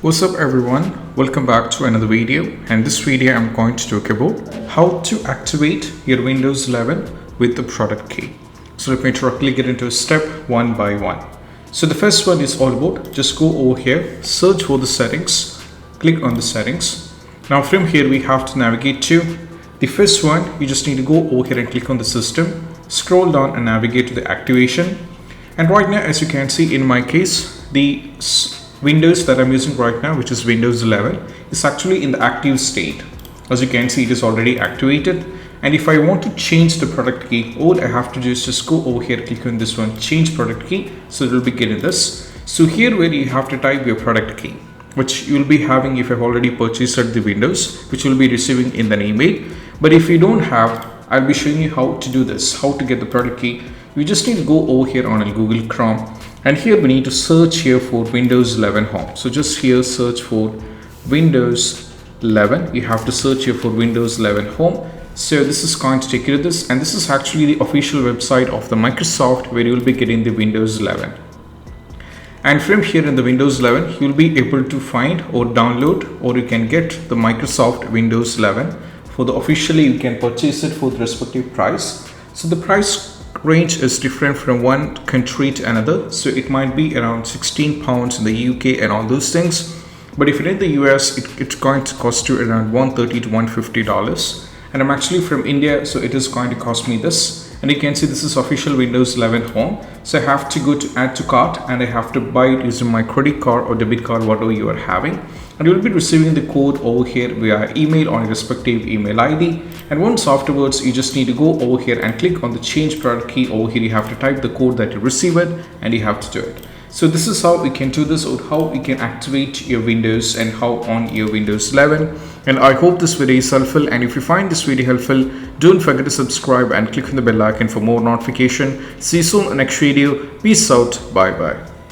What's up everyone, welcome back to another video, and this video I'm going to talk about how to activate your Windows 11 with the product key. So let me directly get into step one by one. So the first one is all about, just go over here, search for the settings, click on the settings. Now from here we have to navigate to the first one. You just need to go over here and click on the system, scroll down and navigate to the activation. And right now, as you can see in my case, the Windows that I'm using right now, which is Windows 11, is actually in the active state. As you can see, it is already activated. And if I want to change the product key, all I have to do is just go over here, click on this one, change product key. So it will be getting this. So here where you have to type your product key, which you will be having if you've already purchased the Windows, which you'll be receiving in an email. But if you don't have, I'll be showing you how to do this, how to get the product key. You just need to go over here on Google Chrome, and here we need to search here for Windows 11 Home. So just here search for Windows 11. You have to search here for Windows 11 Home. So this is going to take you to this, and this is actually the official website of the Microsoft where you will be getting the Windows 11. And from here in the Windows 11, you will be able to find or download, or you can get the Microsoft Windows 11. For the officially, you can purchase it for the respective price. So the price range is different from one country to another. So it might be around £16 in the UK and all those things. But if you're in the US, it's going to cost you around $130 to $150. And I'm actually from India, so it is going to cost me this. And you can see this is official Windows 11 Home. So I have to go to add to cart, and I have to buy it using my credit card or debit card, whatever you are having. And you will be receiving the code over here via email on your respective email ID. And once afterwards, you just need to go over here and click on the change product key. Over here you have to type the code that you received, and you have to do it. So this is how we can do this, or how we can activate your Windows and how on your Windows 11. And I hope this video is helpful, and if you find this video helpful, don't forget to subscribe and click on the bell icon for more notification. See you soon in the next video. Peace out. Bye bye.